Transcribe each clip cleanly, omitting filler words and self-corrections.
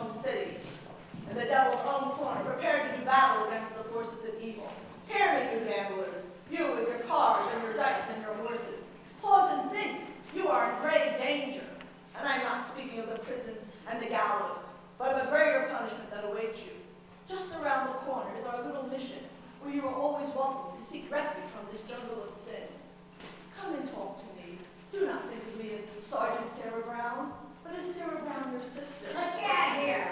own city, in the devil's own corner, prepared to do battle against the forces of evil. Hear me, you gamblers, you with your cards and your dice and your horses. Pause and think, you are in grave danger. And I'm not speaking of the prisons and the gallows, but of a greater punishment that awaits you. Just around the corner is our little mission, where you are always welcome to seek refuge from this jungle of sin. Come and talk to me. Do not think of me as Sergeant Sarah Brown, but as Sarah Brown, your sister. Let's get out of here.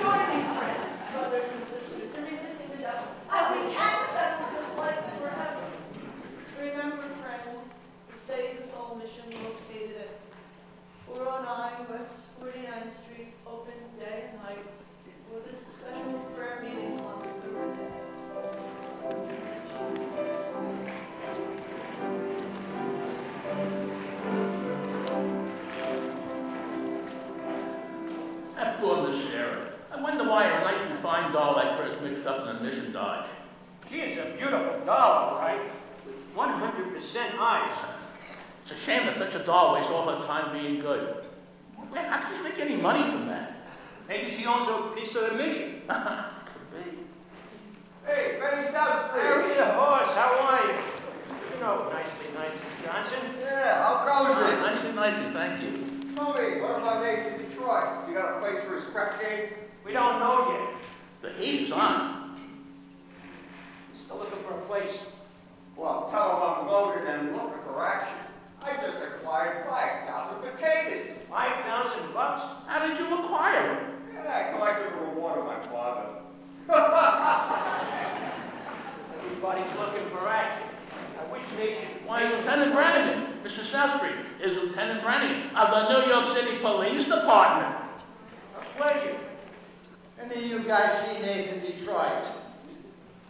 Join me, friends, brothers and sisters, in resisting the devil, and we can settle his life forever. Remember, friends, the Save the Soul mission located at 409 West 49th Street, open day and night, for this special prayer meeting on Thursday. That poor Miss Sarah. I wonder why a nice and fine doll like her is mixed up in a mission dodge. She is a beautiful doll, all right, with 100% eyes. It's a shame that such a doll wastes all her time being good. How can she make any money from that? Maybe she owns a piece of the mission. Could be. Hey, Benny South Street. Harry the horse, how are you? You know, nicely, Johnson. Yeah, how goes it? Nicely, thank you. Tell me, what about Nathan Detroit? You got a place for his crap game? We don't know yet. The heat is on. We're still looking for a place. Well, tell him I'm loaded and looking for action. I just acquired 5,000 potatoes. 5,000 bucks? How did you acquire them? And I collected the reward of my father. Everybody's looking for action. I wish nation. Why, Lieutenant Brannigan, Mr. South Street, is Lieutenant Brannigan of the New York City Police Department. A pleasure. And then you guys see Nathan Detroit.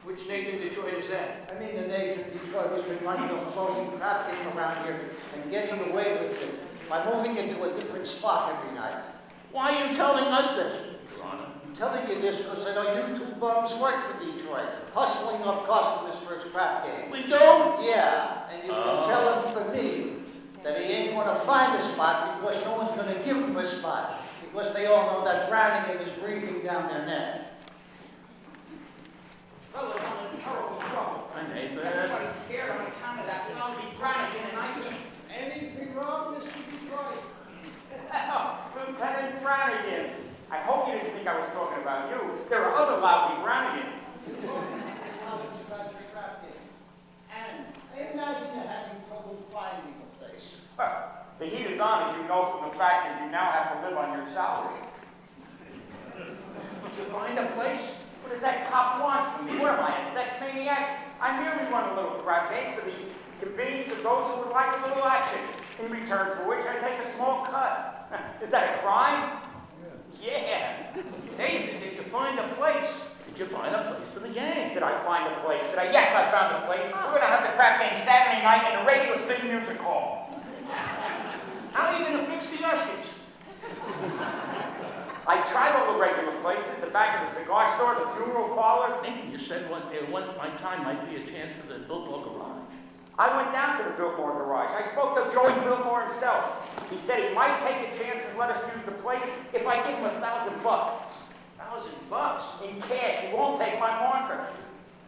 Which Nathan Detroit is that? I mean the Nathan Detroit who's been running a floating crap game around here and getting away with it by moving into a different spot every night. Why are you telling us this, Your Honor? I'm telling you this because I know you two bums work for Detroit, hustling up customers for his crap game. We don't? Yeah, and you can tell him for me that he ain't going to find a spot because no one's going to give him a spot because they all know that Brannigan is breathing down their neck. Well, we're in terrible trouble. Hi, Nathan. Everybody's scared on account of that lousy Brannigan, and I can't. Anything wrong, Mr. Detroit? Lieutenant Brannigan. I hope you didn't think I was talking about you. There are other lousy Brannigans. And I imagine you're having trouble finding a place. Well, the heat is on, as you know from the fact that you now have to live on your salary. Did you find a place? What does that cop want from me? What am I, a sex maniac? I merely run a little crap game for the convenience of those who would like a little action, in return for which I take a small cut. Is that a crime? Yeah. Nathan, did you find a place? Did you find a place for the game? Did I find a place? Yes, I found a place. We're going to have the crap game Saturday night in the regular city music hall. How are you going to fix the ushers? I tried all the regular places, the back of the cigar store, the funeral parlor. Nathan, you said one time might be a chance for the Biltmore garage. I went down to the Biltmore garage. I spoke to Joey Biltmore himself. He said he might take a chance and let us use the place if I give him $1,000. $1,000 In cash. He won't take my marker.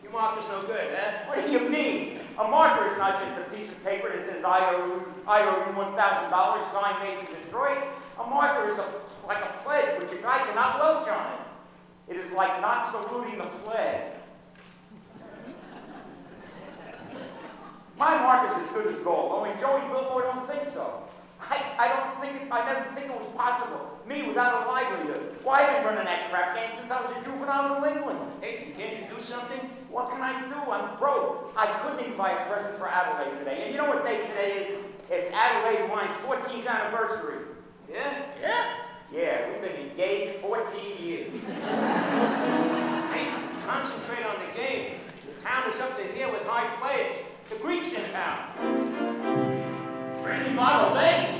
Your marker's no good, huh? What do you mean? A marker is not just a piece of paper that says I owe you $1,000 signed made in Detroit. A marker is like a pledge which a guy cannot loach on it. It is like not saluting the flag. My marker's as good as gold, only Joey Biltmore don't think so. I never think it was possible. Me without a livelihood. Why I've been running that crap game since I was a juvenile delinquent. Hey, can't you do something? What can I do? I'm broke. I couldn't even buy a present for Adelaide today. And you know what day today is? It's Adelaide Wine's 14th anniversary. Yeah? Yeah? Yeah, we've been engaged 14 years. Hey, concentrate on the game. The town is up to here with high players. The Greeks in town. Brandy bottle, Bates.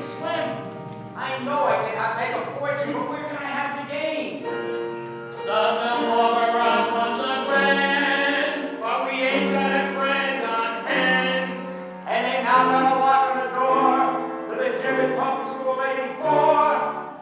Slim. I know I can make a fortune, but where can I have the game? The Biltmore garage wants a grand. But we ain't got a grand on hand. And they now got a lock on the door to the Jimmy Public School 84.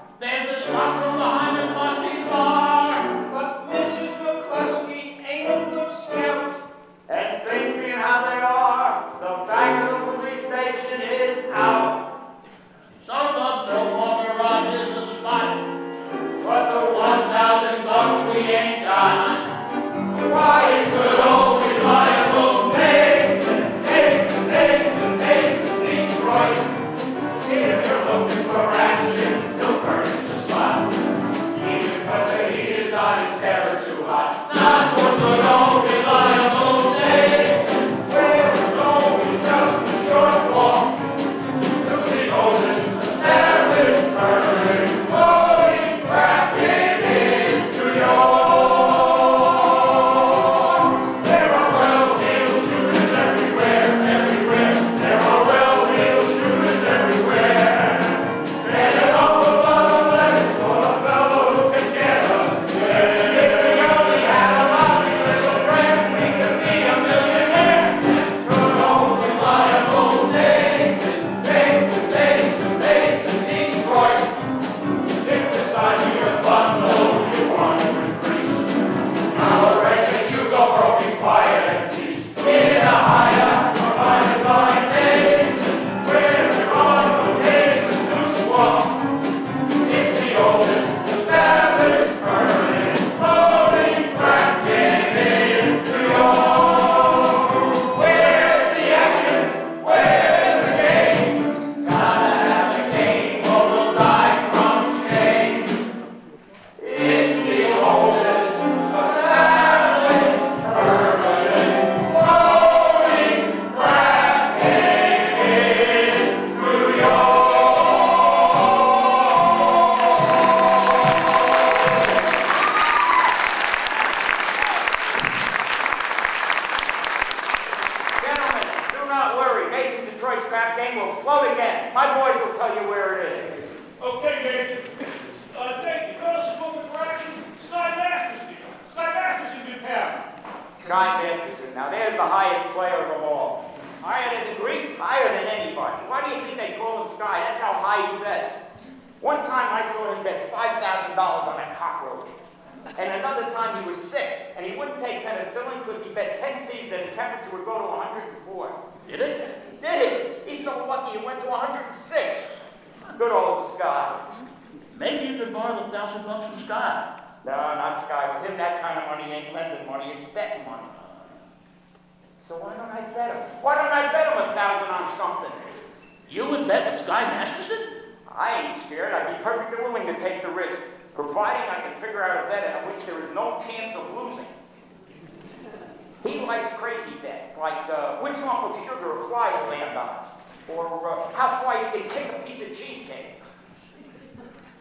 the highest player of them all. Higher than the Greek? Higher than anybody. Why do you think they call him Sky? That's how high he bets. One time I saw him bet $5,000 on a cockroach. And another time he was sick, and he wouldn't take penicillin because he bet 10 seeds that his temperature would go to 104. Did it? Did it? He's so lucky it went to 106. Good old Sky. Maybe you could borrow $1,000 from Scott. No, not Sky. With him, that kind of money ain't lending money, it's betting money. So why don't I bet him? Why don't I bet him 1,000 on something? You would bet with Sky Masterson? I ain't scared. I'd be perfectly willing to take the risk, providing I can figure out a bet at which there is no chance of losing. He likes crazy bets, like which lump of sugar a fly will land on, or how far you can kick a piece of cheesecake.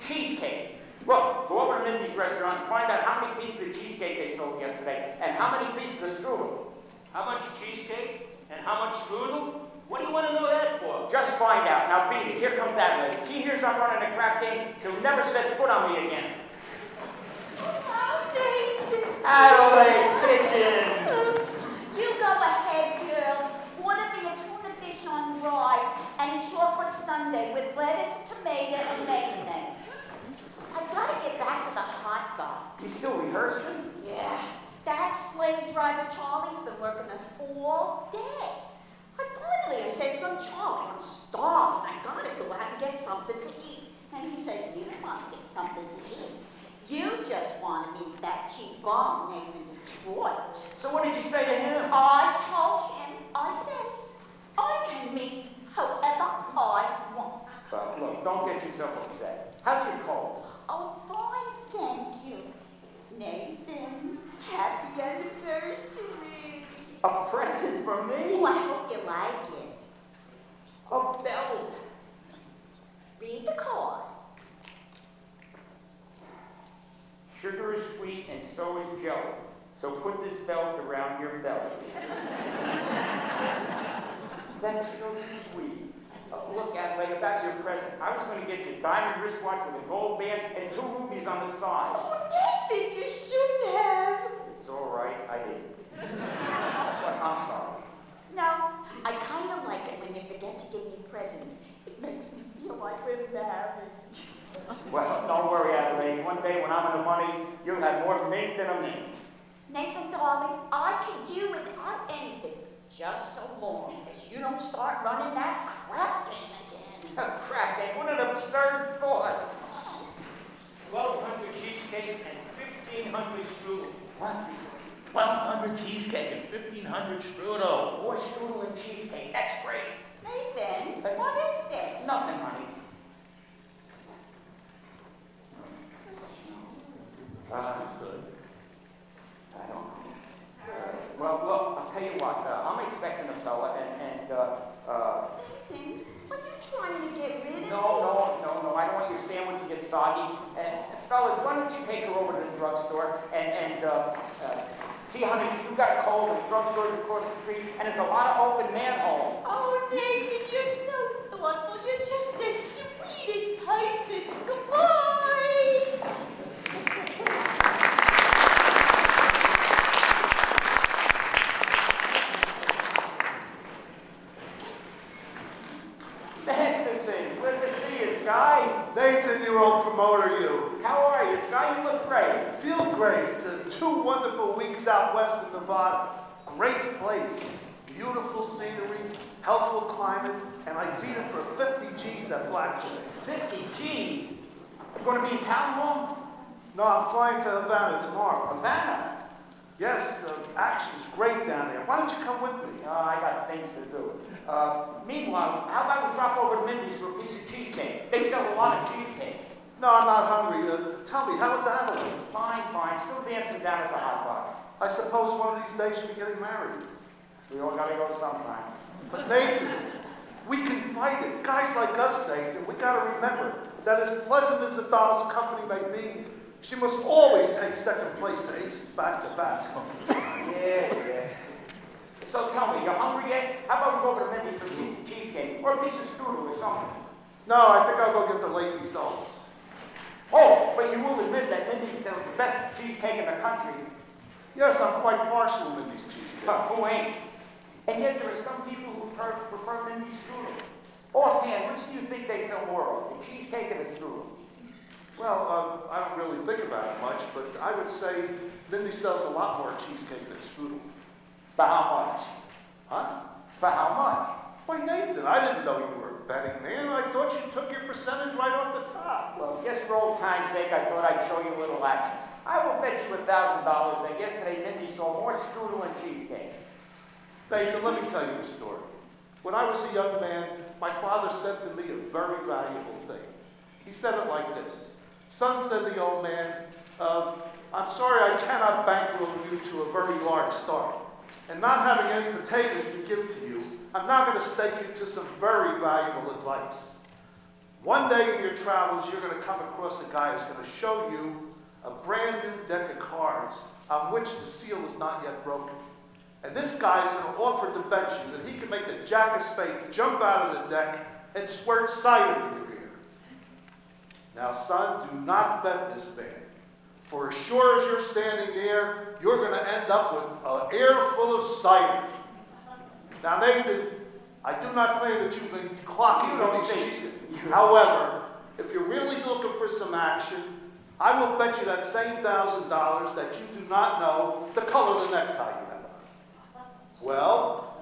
Cheesecake. Look, go over to Mindy's restaurant and find out how many pieces of cheesecake they sold yesterday, and how many pieces of strudel. How much cheesecake? And how much strudel? What do you want to know that for? Just find out. Now beat it. Here comes that lady. She hears I'm running a crap game. She'll never set foot on me again. Adelaide Kitchens. You go ahead, girls. Order me a tuna fish on rye and a chocolate sundae with lettuce, tomato, and mayonnaise. I've got to get back to the hot box. You still rehearsing? Yeah. That slave driver Charlie's been working us all day. I says to him, Charlie, I'm starving. I gotta go out and get something to eat. And he says, you don't want to get something to eat. You just want to meet that cheap bum named Detroit. So what did you say to him? I told him, I says, I can meet however I want. Well, look, don't get yourself upset. How's your cold? Oh, fine, thank you. Nathan, happy anniversary. A present for me? Oh, I hope you like it. A belt. Read the card. Sugar is sweet and so is jelly. So put this belt around your belly. That's so sweet. Look, Adelaide, about your present. I was going to get you a diamond wristwatch with a gold band and 2 rubies on the side. Oh, Nathan, you shouldn't have. It's all right, I did. But I'm sorry. No, I kind of like it when you forget to give me presents. It makes me feel like we're married. Well, don't worry, Adelaide. One day when I'm in the money, you'll have more mink than a mink. Nathan, darling, I can do without anything, just so long as you don't start running that crap game again. A crap game? What an absurd thought. 1,200 cheesecake and 1,500 strudel. What? 1,200 cheesecake and 1,500 strudel. More strudel and cheesecake. That's great. Nathan, what is this? Nothing, honey. Good. I don't know. Well, look, I'll tell you what. I'm expecting a fella, and Nathan, are you trying to get rid of me? No. I don't want your sandwich to get soggy. And fellas, why don't you take her over to the drugstore and see, honey, you got a cold and the drugstore's across the street, and there's a lot of open manholes. Oh, Nathan, you're so thoughtful. You're just the sweetest person. Goodbye. Good to see you, Sky. Nathan, you old promoter, you. How are you, Sky? You look great. Feel great. 2 wonderful weeks out west of Nevada. Great place. Beautiful scenery, healthful climate, and I beat him for 50 G's at blackjack. 50 G's? You going to be in town long? No, I'm flying to Havana tomorrow. Havana? Yes, action's great down there. Why don't you come with me? No, I got things to do. Meanwhile, how about we drop over to Mindy's for a piece of cheesecake? They sell a lot of cheesecake. No, I'm not hungry. Tell me, how was Adelaide? Fine. Still dancing down at the hot box. I suppose one of these days you'll be getting married. We all gotta go sometime. But Nathan, we can fight it. Guys like us, Nathan, we gotta remember that as pleasant as a doll's company may be, she must always take second place to aces back to back. Yeah. So tell me, you're hungry yet? How about we go over to Mindy's for a piece of cheesecake or a piece of strudel or something? No, I think I'll go get the late results. Oh, but you will admit that Mindy's sells the best cheesecake in the country. Yes, I'm quite partial to Mindy's cheesecake. Who ain't? And yet there are some people who prefer Mindy's strudel. Offhand, which do you think they sell more of, the cheesecake or the strudel? Well, I don't really think about it much, but I would say Mindy sells a lot more cheesecake than strudel. For how much? Huh? For how much? Why, Nathan, I didn't know you were a betting man. I thought you took your percentage right off the top. Well, just for old time's sake, I thought I'd show you a little action. I will bet you $1,000 that yesterday Mindy sold more strudel and cheesecake. Nathan, let me tell you a story. When I was a young man, my father said to me a very valuable thing. He said it like this. Son, said the old man, I'm sorry I cannot bankroll you to a very large start. And not having any potatoes to give to you, I'm not going to stake you to some very valuable advice. One day in your travels, you're going to come across a guy who's going to show you a brand new deck of cards on which the seal is not yet broken. And this guy's going to offer to bet you that he can make the jack of spades jump out of the deck and squirt cider in your ear. Now, son, do not bet this man. For as sure as you're standing there, you're going to end up with an air full of cider. Now, Nathan, I do not claim that you've been clocking on these cheesecake. However, if you're really looking for some action, I will bet you that same $1,000 that you do not know the color of the necktie you have on. Well?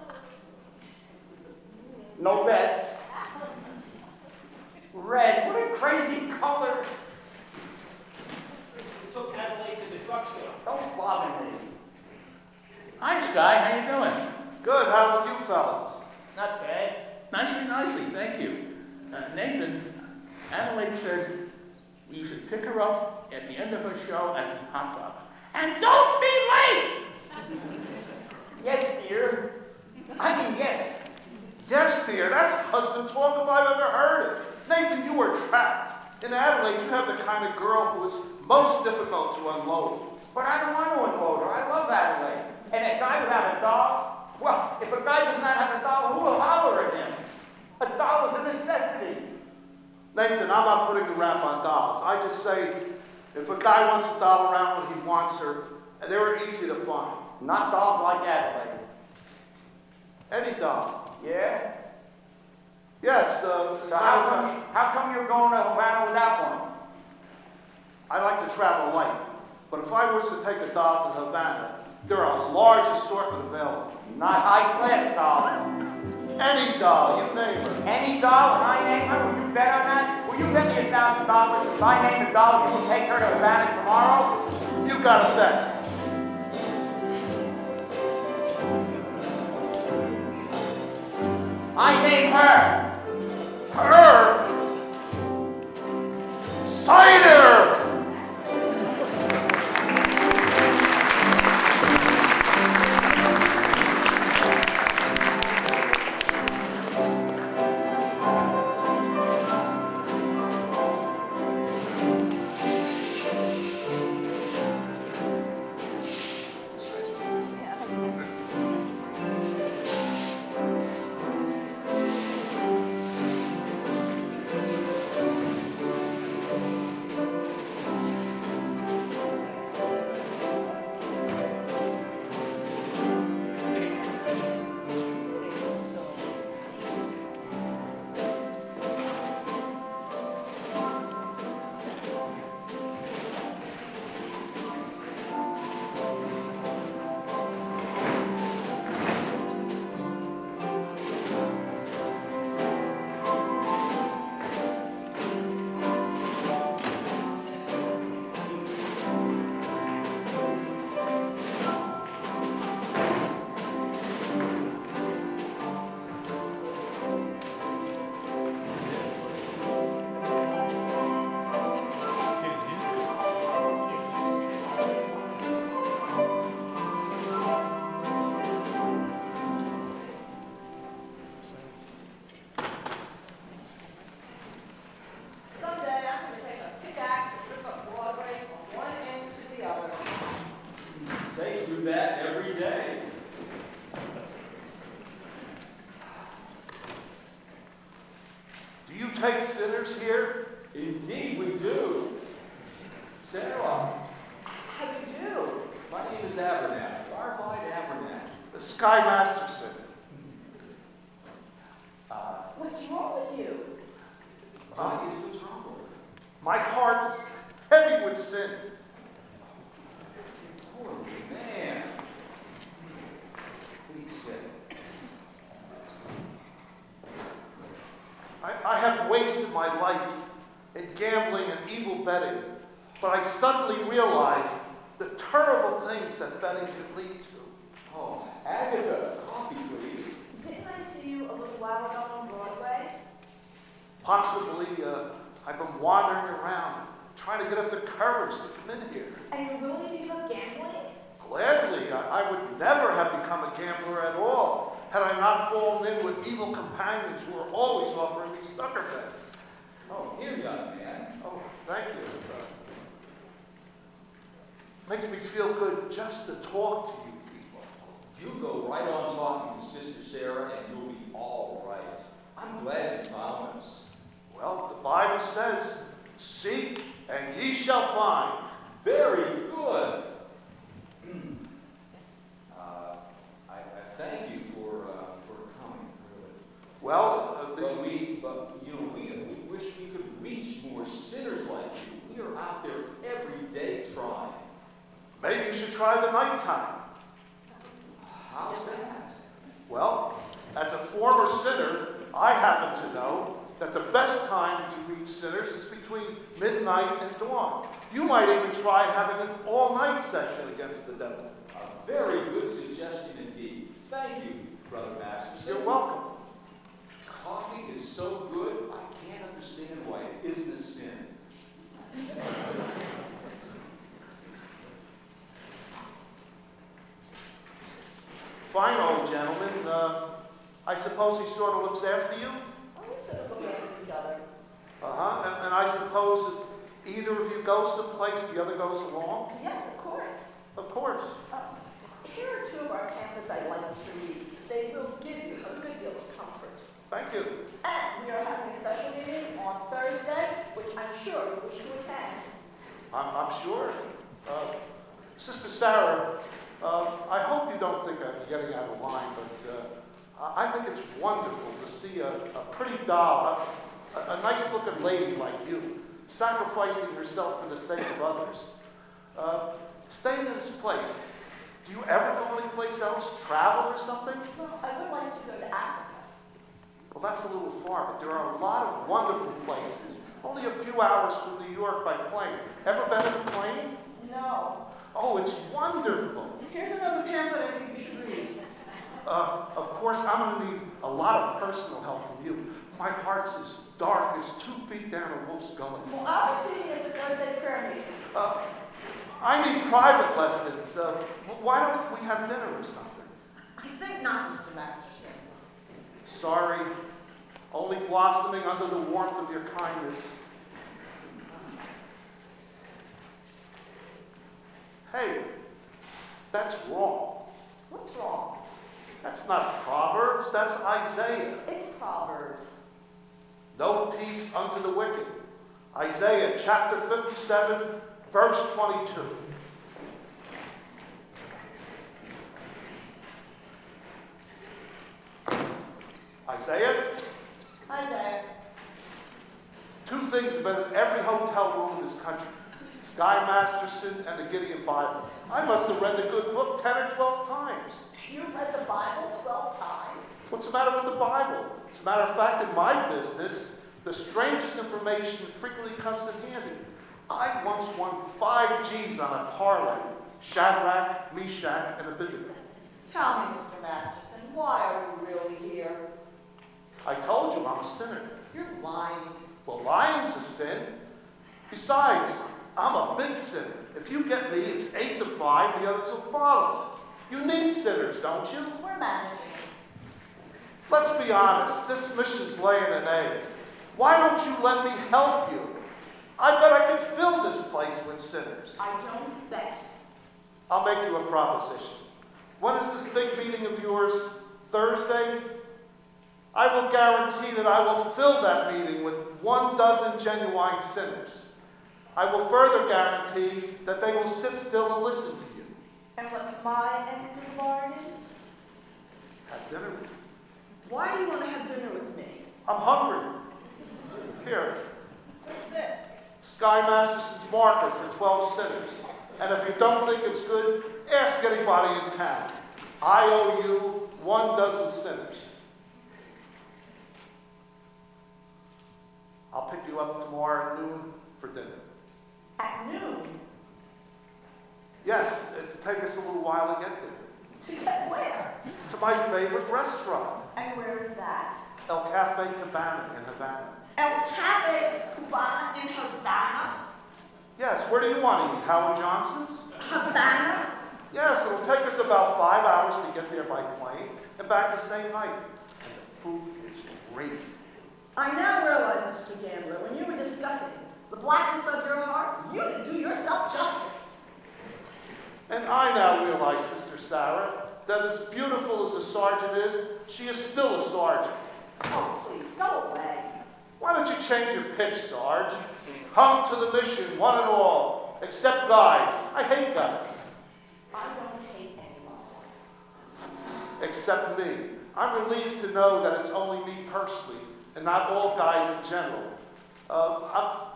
No bet. Red, what a crazy color. We took Adelaide to the drugstore. Don't bother me. Hi, Sky. How you doing? Good. How about you fellas? Not bad. Nicely. Thank you. Nathan, Adelaide said you should pick her up at the end of her show at the hot dog. And don't be late! Yes, dear. I mean, yes. Yes, dear. That's husband talk if I've ever heard it. Nathan, you are trapped. In Adelaide, you have the kind of girl who is most difficult to unload. But I don't want to unload her. I love Adelaide. And a guy without a doll? Well, if a guy does not have a doll, who will holler at him? A doll is a necessity. Nathan, I'm not putting the rap on dolls. I just say, if a guy wants a doll around when he wants her, and they were easy to find. Not dolls like Adelaide. Any doll. Yeah? Yes, So how come you're going to Havana without one? I like to travel light, but if I was to take a doll to Havana, there are a large assortment available. Not high-class dolls. Any doll, you name her. Any doll, and I name her, will you bet on that? Will you bet me $1,000 if I name the doll, you will take her to Havana tomorrow? You got a bet. I name her. Her? Cider! Someday I'm going to take a pickaxe and rip up Broadway from one end to the other. They do that every day. Do you take sinners here? Indeed, we do. Sarah, How do you do? my name is Abbott. Sky Masterson. What's wrong with you? Why is what's wrong with her? My heart is heavy with sin. Poor man. Please say. I have wasted my life in gambling and evil betting, but I suddenly realized the terrible things that betting could lead to. Oh, Agatha, coffee, please. Didn't I see you a little while ago on Broadway? Possibly, I've been wandering around, trying to get up the courage to come in here. And you're willing to give up gambling? Gladly, I would never have become a gambler at all had I not fallen in with evil companions who were always offering me sucker bets. Oh, here, young man. Oh, thank you. Makes me feel good just to talk to you people. You go right on talking to Sister Sarah and you'll be all right. I'm glad you found us. Well, the Bible says, seek and ye shall find. Very good. I thank you for coming, really. Well, But we wish we could reach more sinners like you. We are out there every day trying. maybe you should try the nighttime. How's that? Well, as a former sinner, I happen to know that the best time to reach sinners is between midnight and dawn. You might even try having an all-night session against the devil. A very good suggestion indeed. Thank you, Brother Master. You're welcome. Coffee is so good, I can't understand why it isn't a sin. Fine old gentleman. I suppose he sort of looks after you? Oh, we sort of look at each other. Uh-huh. And I suppose if either of you goes someplace, the other goes along? Yes, of course. Of course. Here are two of our pamphlets I'd like you to read. They will give you a good deal of comfort. Thank you. And we are having a special meeting on Thursday, which I'm sure you wish to attend. I'm sure. Sister Sarah, I hope you don't think I'm getting out of line, but I think it's wonderful to see a pretty doll, a nice-looking lady like you, sacrificing herself for the sake of others. Staying in this place, do you ever go anyplace else, travel or something? Well, I would like to go to Africa. Well, that's a little far, but there are a lot of wonderful places. Only a few hours from New York by plane. Ever been in a plane? No. Oh, it's wonderful. Here's another pamphlet I think you should read. Of course, I'm going to need a lot of personal help from you. My heart's as dark as 2 feet down a wolf's gully. Well, I'll be sitting at the Thursday prayer meeting. I need private lessons. Why don't we have dinner or something? I think not, Mr. Masterson. Sorry, only blossoming under the warmth of your kindness. Hey, that's wrong. What's wrong? That's not Proverbs, that's Isaiah. It's Proverbs. No peace unto the wicked. Isaiah chapter 57, verse 22. Isaiah? Isaiah. 2 things have been in every hotel room in this country. Sky Masterson and the Gideon Bible. I must have read the good book 10 or 12 times. You've read the Bible 12 times? What's the matter with the Bible? As a matter of fact, in my business, the strangest information frequently comes in handy. I once won 5 G's on a parlay. Shadrach, Meshach, and Abednego. Tell me, Mr. Masterson, why are we really here? I told you I'm a sinner. You're lying. Well, lying's a sin. Besides, I'm a big sinner. If you get me, it's 8 to 5, the others will follow. You need sinners, don't you? We're managing. Let's be honest, this mission's laying an egg. Why don't you let me help you? I bet I could fill this place with sinners. I don't bet. I'll make you a proposition. When is this big meeting of yours? Thursday? I will guarantee that I will fill that meeting with 12 genuine sinners. I will further guarantee that they will sit still and listen to you. And what's my end of the bargain? Have dinner with you. Why do you want to have dinner with me? I'm hungry. Here, What's this? Sky Masterson's marker for 12 sinners. And if you don't think it's good, ask anybody in town. I owe you 1 dozen sinners. I'll pick you up tomorrow at noon for dinner. At noon? Yes, it'll take us a little while to get there. To get where? To my favorite restaurant, And where is that? El Cafe Cabana in Havana. El Cafe Cubana in Havana? Yes, where do you want to eat? Howard Johnson's? Havana? Yes, it'll take us about 5 hours to get there by plane and back the same night. And the food is great. I now realize, Mr. Gambler, when you were discussing the blackness of your heart, you didn't do yourself justice. And I now realize, Sister Sarah, that as beautiful as a sergeant is, she is still a sergeant. Oh, please, go away. Why don't you change your pitch, Sarge? Come to the mission, one and all, except guys. I hate guys. I don't hate anyone. Except me. I'm relieved to know that it's only me personally, and not all guys in general.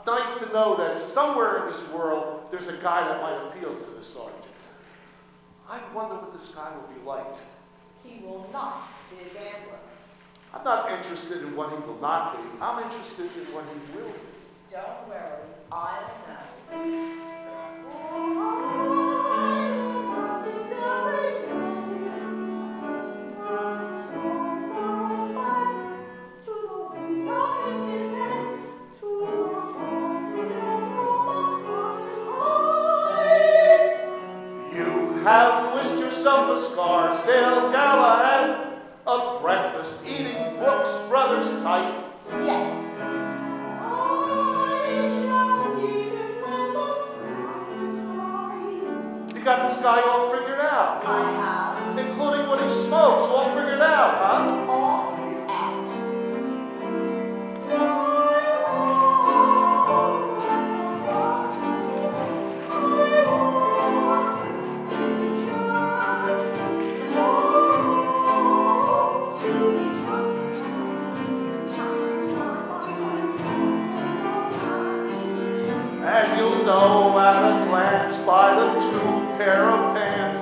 Nice to know that somewhere in this world, there's a guy that might appeal to the sergeant. I wonder what this guy will be like. He will not be a gambler. I'm not interested in what he will not be. I'm interested in what he will be. Don't worry, I'll know. You have wished yourself a Scarsdale Galahad, a breakfast eating Brooks Brothers type. Yes. You got this guy all figured out, I have. including what he smokes, all figured out, huh? All figured out. And you'll know at a glance by the 2 pair of pants.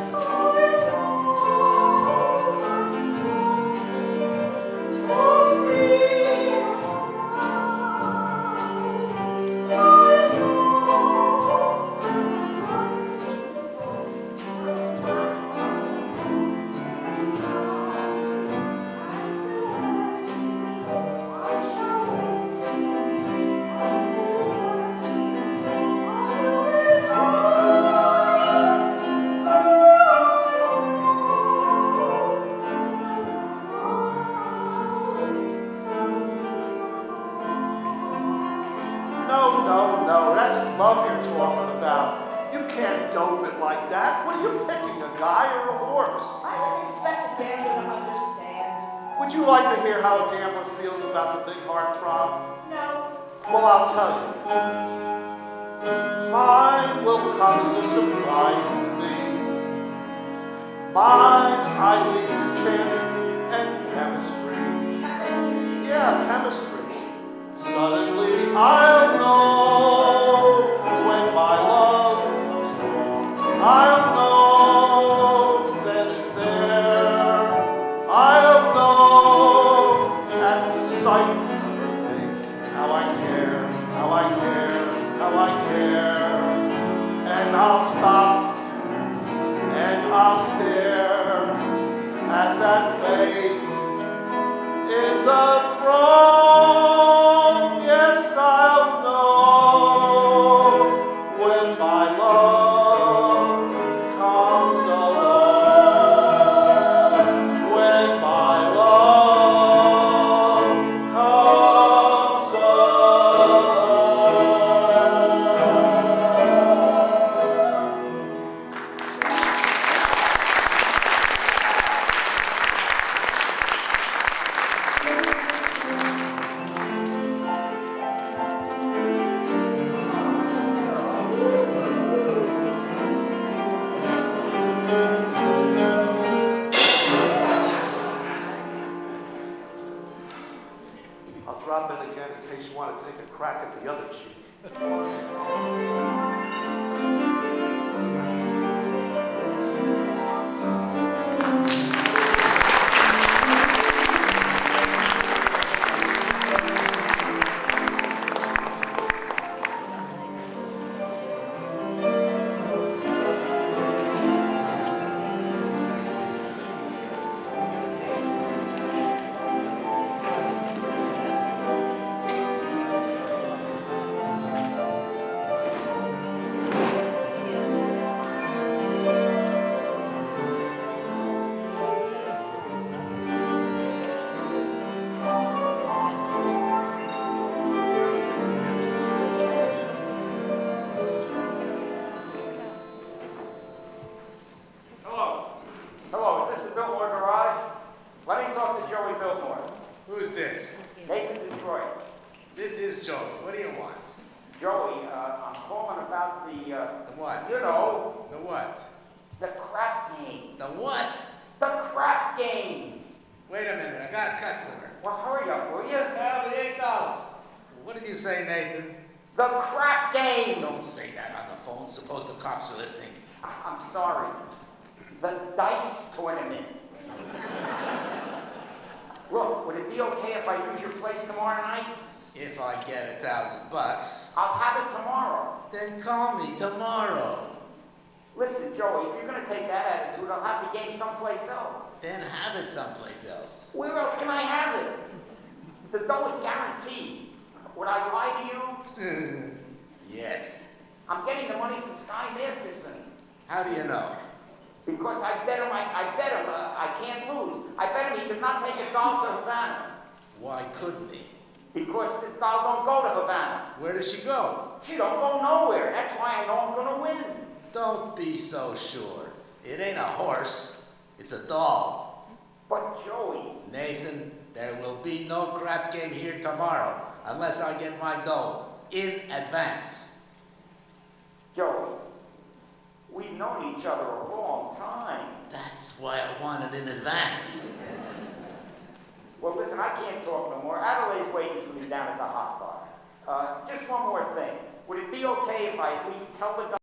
No, that's love you're talking about. You can't dope it like that. What are you picking, a guy or a horse? I didn't expect a gambler to understand. Would you like to hear how a gambler feels about the big heart throb? No. Well, I'll tell you. Mine will come as a surprise to me. Mine I leave to chance and chemistry. Chemistry? Yeah, chemistry. Suddenly I'll know when my love comes along. I'll know then and there. I'll know at the sight of your face how I care, how I care, how I care. And I'll stop and I'll stare at that face in the throng. Yes, I'll know when my love comes along. When my love comes along. about the, The what? you know, The what? the crap game. The what? The crap game. Wait a minute, I got a customer. Well, hurry up, will you? That'll be $8. What did you say, Nathan? The crap game. Don't say that on the phone. Suppose the cops are listening. I'm sorry. The dice tournament. Look, would it be okay if I use your place tomorrow night? If I get $1,000, I'll have it tomorrow. then call me tomorrow. Listen, Joey, if you're going to take that attitude, I'll have the game someplace else. Then have it someplace else. Where else can I have it? The dough is guaranteed. Would I lie to you? Yes. I'm getting the money from Sky Masterson. How do you know? Because I bet him I can't lose. I bet him he could not take a doll to Havana. Why couldn't he? Because this doll don't go to Havana. Where does she go? She don't go nowhere. That's why I know I'm gonna win. Don't be so sure. It ain't a horse. It's a doll. But Joey, Nathan, there will be no crap game here tomorrow unless I get my dough in advance. Joey, we've known each other a long time. That's why I want it in advance. Well, listen, I can't talk no more. Adelaide's waiting for me down at the hot box. Just one more thing. Would it be okay if I at least tell the